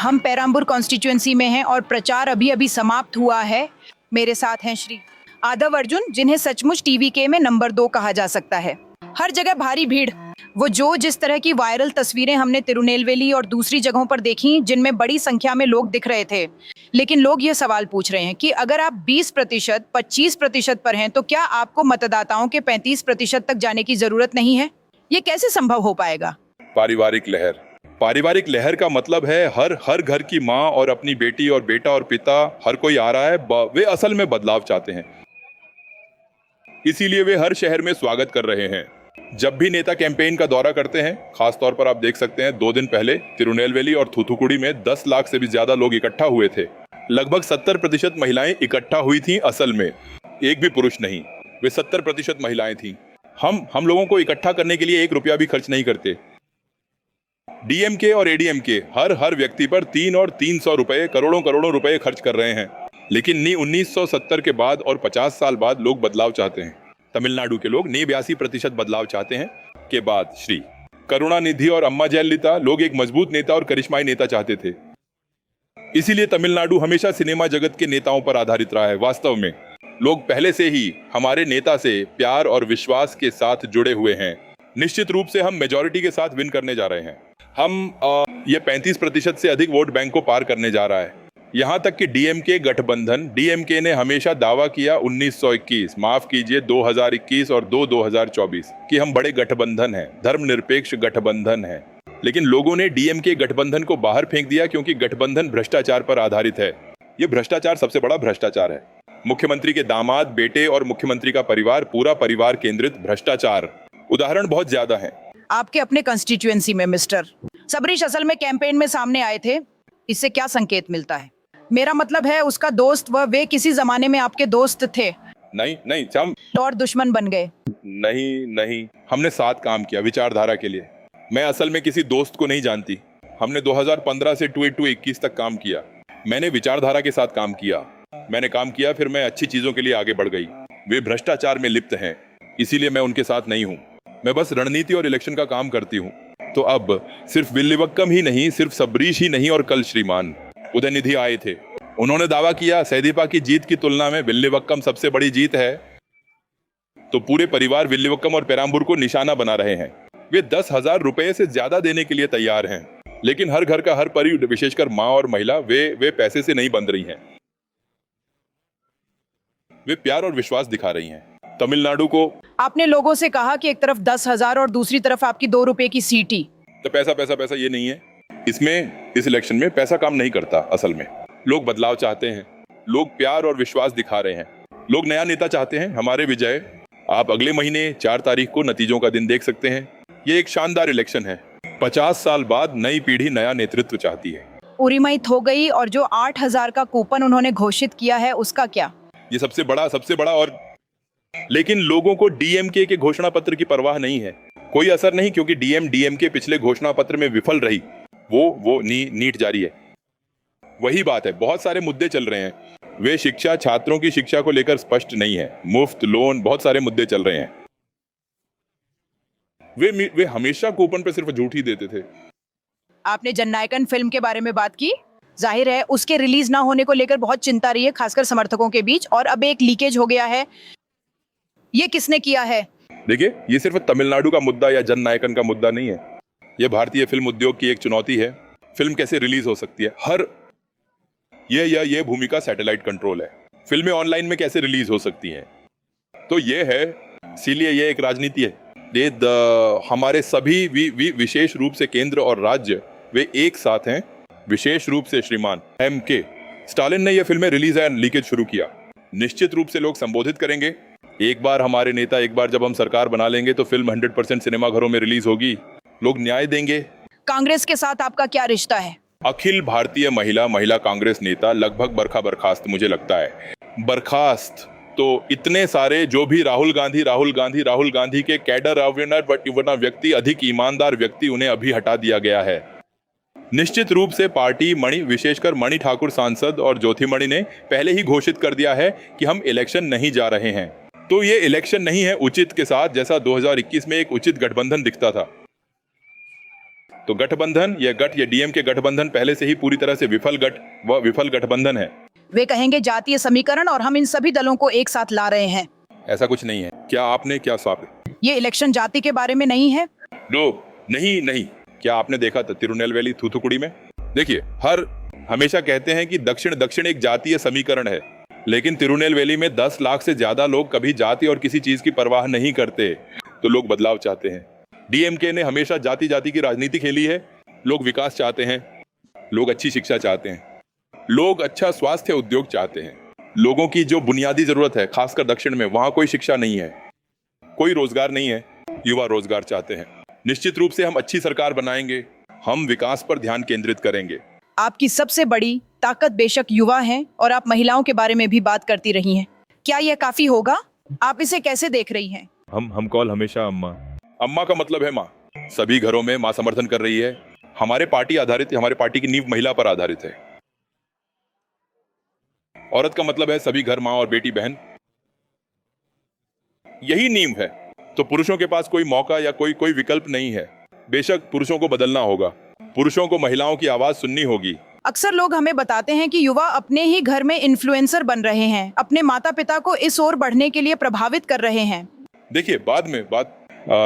हम पेराम्बूर कॉन्स्टिट्यूएंसी में हैं और प्रचार अभी अभी समाप्त हुआ है। मेरे साथ हैं श्री आदव अर्जुन, जिन्हें सचमुच टीवीके में नंबर 2 कहा जा सकता है। हर जगह भारी भीड़। वो जिस तरह की वायरल तस्वीरें हमने तिरुनेलवेली और दूसरी जगहों पर देखी, जिनमें बड़ी संख्या में लोग दिख रहे थे, लेकिन लोग ये सवाल पूछ रहे हैं कि अगर आप 20%, 25% पर हैं, तो क्या आपको मतदाताओं के 35% तक जाने की जरूरत नहीं है? ये कैसे संभव हो पाएगा? पारिवारिक लहर का मतलब है हर घर की माँ और अपनी बेटी और बेटा और पिता, हर कोई आ रहा है। वे असल में बदलाव चाहते हैं, इसीलिए वे हर शहर में स्वागत कर रहे हैं। जब भी नेता कैंपेन का दौरा करते हैं, खास तौर पर आप देख सकते हैं 2 दिन पहले तिरुनेलवेली और थूथुकुडी में 10 लाख से भी ज्यादा लोग इकट्ठा हुए थे। लगभग 70% महिलाएं इकट्ठा हुई थीं। असल में एक भी पुरुष नहीं, वे 70% महिलाएं थीं। हम लोगों को इकट्ठा करने के लिए 1 रुपया भी खर्च नहीं करते। डीएमके और एडीएमके हर व्यक्ति पर 3 और 300 रुपए, करोड़ों रुपए खर्च कर रहे हैं। लेकिन 1970 के बाद और 50 साल बाद लोग बदलाव चाहते हैं। तमिलनाडु के लोग 82% बदलाव चाहते हैं। के बाद श्री करुणानिधि और अम्मा जयललिता, लोग एक मजबूत नेता और करिश्माई नेता चाहते थे। इसीलिए तमिलनाडु हमेशा सिनेमा जगत के नेताओं पर आधारित रहा है। वास्तव में लोग पहले से ही हमारे नेता से प्यार और विश्वास के साथ जुड़े हुए हैं। निश्चित रूप से हम मेजॉरिटी के साथ विन करने जा रहे हैं। ये 35% से अधिक वोट बैंक को पार करने जा रहा है। यहाँ तक कि डीएमके गठबंधन, डीएमके ने हमेशा दावा किया 1921, माफ कीजिए 2021 और 2024 कि हम बड़े गठबंधन हैं, धर्मनिरपेक्ष गठबंधन है। लेकिन लोगों ने डीएमके गठबंधन को बाहर फेंक दिया, क्योंकि गठबंधन भ्रष्टाचार पर आधारित है। ये भ्रष्टाचार सबसे बड़ा भ्रष्टाचार है। मुख्यमंत्री के दामाद, बेटे और मुख्यमंत्री का परिवार, पूरा परिवार केंद्रित भ्रष्टाचार। उदाहरण बहुत ज्यादा है। आपके अपने कंस्टिट्यूएंसी में मिस्टर सबरीश असल में कैंपेन में सामने आए थे। इससे क्या संकेत मिलता है? मेरा मतलब है उसका दोस्त, वे किसी जमाने में आपके दोस्त थे? नहीं हम और दुश्मन बन गए? नहीं, हमने साथ काम किया विचारधारा के लिए। मैं असल में किसी दोस्त को नहीं जानती। हमने 2015 से 2021 तक काम किया। मैंने विचारधारा के साथ काम किया। फिर मैं अच्छी चीजों के लिए आगे बढ़ गई। वे भ्रष्टाचार में लिप्त हैं, इसीलिए मैं उनके साथ नहीं हूँ। मैं बस रणनीति और इलेक्शन का काम करती हूँ। तो अब सिर्फ विल्लिवक्कम ही नहीं, सिर्फ सबरीश ही नहीं, और कल श्रीमान उदयनिधि आए थे। उन्होंने दावा किया सैदीपा की जीत की तुलना में विल्लिवक्कम सबसे बड़ी जीत है। तो पूरे परिवार विल्लिवक्कम और पेराम्बूर को निशाना बना रहे हैं। वे 10,000 रुपए से ज्यादा देने के लिए तैयार हैं। लेकिन हर घर का हर परिवार, विशेषकर माँ और महिला, वे पैसे से नहीं बंध रही हैं। वे प्यार और विश्वास दिखा रही हैं। तमिलनाडु को आपने लोगों से कहा कि एक तरफ 10,000 और दूसरी तरफ आपकी 2 रुपए की सीटी। तो पैसा ये नहीं है। इस इलेक्शन में पैसा काम नहीं करता। असल में लोग बदलाव चाहते हैं, लोग प्यार और विश्वास दिखा रहे हैं, लोग नया नेता चाहते हैं। हमारे विजय आप अगले महीने 4 तारीख को नतीजों का दिन देख सकते हैं। ये एक शानदार इलेक्शन है। 50 साल बाद नई पीढ़ी नया नेतृत्व चाहती है। उरीमैत हो गई, और जो 8,000 का कूपन उन्होंने घोषित किया है, उसका क्या? ये सबसे बड़ा और लेकिन लोगों को डीएमके के घोषणा पत्र की परवाह नहीं है। कोई असर नहीं, क्योंकि डीएमके पिछले घोषणा पत्र में विफल रही। वो नीट जारी है। वही बात है, बहुत सारे मुद्दे चल रहे हैं। वे शिक्षा, छात्रों की शिक्षा को लेकर स्पष्ट नहीं है। मुफ्त लोन, बहुत सारे मुद्दे चल रहे हैं। वे हमेशा कूपन पे सिर्फ झूठ ही देते थे। आपने जननायकन फिल्म के बारे में बात की। जाहिर है उसके रिलीज ना होने को लेकर बहुत चिंता रही है, खासकर समर्थकों के बीच, और अब एक लीकेज हो गया है। ये किसने किया है? देखिए, ये सिर्फ तमिलनाडु का मुद्दा या जननायकन का मुद्दा नहीं है। ये भारतीय फिल्म उद्योग की एक चुनौती है। फिल्म कैसे रिलीज हो सकती है? ये भूमिका सैटेलाइट कंट्रोल है। फिल्में ऑनलाइन में कैसे रिलीज हो सकती हैं? तो ये है, इसीलिए ये एक राजनीति है। हमारे सभी विशेष रूप से केंद्र और राज्य, वे एक साथ हैं। विशेष रूप से श्रीमान MK स्टालिन ने ये फिल्में रिलीज एंड लीकेज शुरू किया। निश्चित रूप से लोग संबोधित करेंगे। एक बार हमारे नेता, एक बार जब हम सरकार बना लेंगे, तो फिल्म 100% सिनेमा घरों में रिलीज होगी। लोग न्याय देंगे। कांग्रेस के साथ आपका क्या रिश्ता है? अखिल भारतीय महिला कांग्रेस नेता, लगभग बर्खास्त मुझे लगता है। बर्खास्त तो इतने सारे, जो भी राहुल गांधी के कैडर वरना व्यक्ति, अधिक ईमानदार व्यक्ति, उन्हें अभी हटा दिया गया है। निश्चित रूप से पार्टी विशेषकर मणि ठाकुर सांसद और ज्योतिमणि ने पहले ही घोषित कर दिया है कि हम इलेक्शन नहीं जा रहे हैं। तो ये इलेक्शन नहीं है उचित के साथ, जैसा 2021 में एक उचित गठबंधन दिखता था। तो गठबंधन ये डीएमके गठबंधन पहले से ही पूरी तरह से विफल गठबंधन है। वे कहेंगे जातीय समीकरण और हम इन सभी दलों को एक साथ ला रहे हैं। ऐसा कुछ नहीं है। क्या आपने क्या साफ ये इलेक्शन जाति के बारे में नहीं है। नहीं। क्या आपने देखा था तिरुनेलवेली थूथुकुड़ी में? देखिए, हमेशा कहते हैं कि दक्षिण एक जातीय समीकरण है, लेकिन तिरुनेलवेली में 10 लाख से ज्यादा लोग कभी जाति और किसी चीज की परवाह नहीं करते। तो लोग बदलाव चाहते हैं। डीएमके ने हमेशा जाति की राजनीति खेली है। लोग विकास चाहते हैं, लोग अच्छी शिक्षा चाहते हैं, लोग अच्छा स्वास्थ्य उद्योग चाहते हैं। लोगों की जो बुनियादी जरूरत है, खासकर दक्षिण में, वहां कोई शिक्षा नहीं है, कोई रोजगार नहीं है। युवा रोजगार चाहते हैं। निश्चित रूप से हम अच्छी सरकार बनाएंगे, हम विकास पर ध्यान केंद्रित करेंगे। आपकी सबसे बड़ी ताकत बेशक युवा हैं और आप महिलाओं के बारे में भी बात करती रही हैं। क्या यह काफी होगा? आप इसे कैसे देख रही हैं? हम कॉल हमेशा अम्मा का मतलब है माँ। सभी घरों में माँ समर्थन कर रही है। हमारे पार्टी की नींव महिला पर आधारित है। औरत का मतलब है सभी घर, माँ और बेटी बहन। यही नींव है। तो पुरुषों के पास कोई मौका या कोई विकल्प नहीं है। बेशक पुरुषों को बदलना होगा, पुरुषों को महिलाओं की आवाज सुननी होगी। अक्सर लोग हमें बताते हैं कि युवा अपने ही घर में इन्फ्लुएंसर बन रहे हैं, अपने माता पिता को इस ओर बढ़ने के लिए प्रभावित कर रहे हैं। देखिए,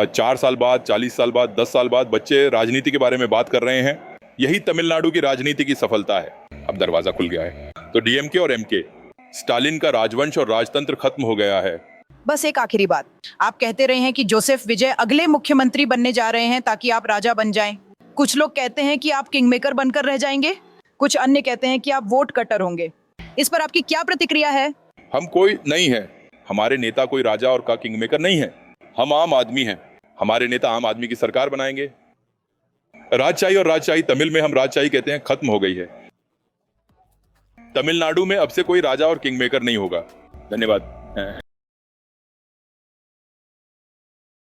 4 साल बाद, 40 साल बाद, 10 साल बाद बच्चे राजनीति के बारे में बात कर रहे हैं। यही तमिलनाडु की राजनीति की सफलता है। अब दरवाजा खुल गया है। तो डीएमके और एमके, स्टालिन का राजवंश और राजतंत्र खत्म हो गया है। बस एक आखिरी बात, आप कहते रहे हैं कि जोसेफ विजय अगले मुख्यमंत्री बनने जा रहे हैं ताकि आप राजा बन जाएं। कुछ लोग कहते हैं कि आप किंगमेकर बनकर रह जाएंगे, कुछ अन्य कहते हैं कि आप वोट कटर होंगे। इस पर आपकी क्या प्रतिक्रिया है? हम कोई नहीं है। हमारे नेता कोई राजा और का किंगमेकर नहीं है। हम आम आदमी हैं। हमारे नेता आम आदमी की सरकार बनाएंगे। राजशाही तमिल में हम राजशाही कहते हैं, खत्म हो गई है। तमिलनाडु में अब से कोई राजा और किंगमेकर नहीं होगा। धन्यवाद।